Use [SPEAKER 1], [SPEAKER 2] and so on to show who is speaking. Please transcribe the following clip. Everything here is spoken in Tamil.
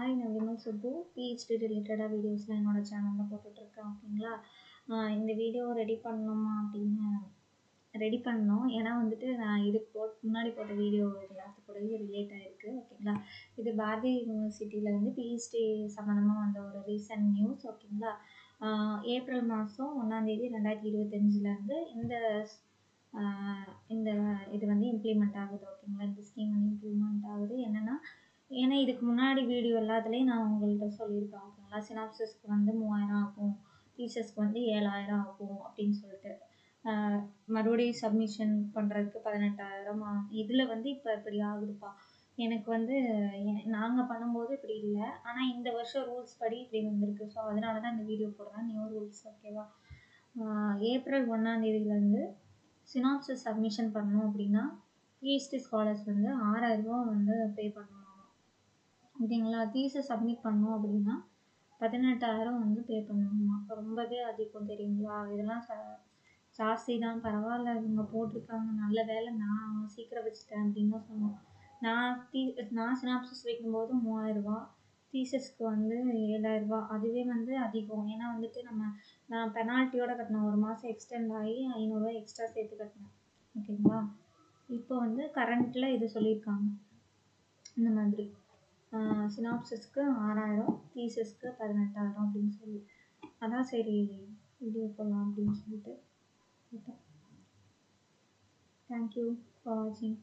[SPEAKER 1] ஹாய் நான் விமல் சுப்பு பிஹெச்டி ரிலேட்டடாக வீடியோஸ்லாம் என்னோடய சேனலில் போட்டுட்ருக்கேன் ஓகேங்களா. இந்த வீடியோ ரெடி பண்ணணுமா அப்படின்னு ரெடி பண்ணோம். ஏன்னா வந்துட்டு நான் இதுக்கு முன்னாடி போட்ட வீடியோ எல்லாத்துக்கூடயும் ரிலேட் ஆகிருக்கு ஓகேங்களா. இது பாரதி யூனிவர்சிட்டியில் வந்து பிஹெச்டி சம்மந்தமாக வந்த ஒரு ரீசன்ட் நியூஸ் ஓகேங்களா. ஏப்ரல் மாதம் 1ஆம் தேதி 2025 இந்த இது வந்து இம்ப்ளிமெண்ட் ஆகுது ஓகேங்களா. இந்த ஸ்கீம் வந்து இம்ப்ளிமெண்ட் ஆகுது. என்னென்னா ஏன்னா இதுக்கு முன்னாடி வீடியோ எல்லாத்துலேயும் நான் உங்கள்கிட்ட சொல்லியிருப்பேன் ஓகேங்களா. சினாப்சிஸ்க்கு வந்து 3000 ஆகும், டீச்சர்ஸ்க்கு வந்து 7000 ஆகும் அப்படின்னு சொல்லிட்டு. மறுபடியும் சப்மிஷன் பண்ணுறதுக்கு 18,000 ஆகும். இதில் வந்து இப்போ இப்படி ஆகுதுப்பா. எனக்கு வந்து நாங்கள் பண்ணும்போது இப்படி இல்லை, ஆனால் இந்த வருஷம் ரூல்ஸ் படி இப்படி வந்திருக்கு. ஸோ அதனால தான் இந்த வீடியோ போடுறேன். நியூ ரூல்ஸ் ஓகேவா. ஏப்ரல் 1ஆம் தேதியிலேருந்து சினாப்சிஸ் சப்மிஷன் பண்ணணும் அப்படின்னா பிஹெச்டி ஸ்காலர்ஸ் வந்து 6000 ரூபா வந்து பே பண்ணணும் ஓகேங்களா. தீசஸ் சப்மிட் பண்ணோம் அப்படின்னா 18,000 வந்து பே பண்ணணுமா. ரொம்பவே அதிகம் தெரியுங்களா. இதெல்லாம் ஜாஸ்தி தான். பரவாயில்ல இவங்க போட்டிருக்காங்க, நல்ல வேலை நான் சீக்கிரம் வச்சுட்டேன் அப்படின்னு தான் சொன்னோம். நான் சினாப்சிஸ் வைக்கும்போது 3000 ரூபா, தீசஸ்க்கு வந்து 7000 ரூபா. அதுவே வந்து அதிகம். ஏன்னா வந்துட்டு நான் பெனால்ட்டியோட கட்டினேன். ஒரு மாதம் எக்ஸ்டெண்ட் ஆகி 500 ரூபா எக்ஸ்ட்ரா சேர்த்து கட்டினேன் ஓகேங்களா. இப்போ வந்து கரண்ட்டில் இது சொல்லியிருக்காங்க இந்த மாதிரி. சினாப்சிஸ்க்கு 6000, தீசஸ்க்கு 18,000 அப்படின்னு சொல்லி. அதான் சரி வீடியோ போடலாம் அப்படின்னு சொல்லிட்டு. தேங்க்யூ ஃபார் வாட்சிங்.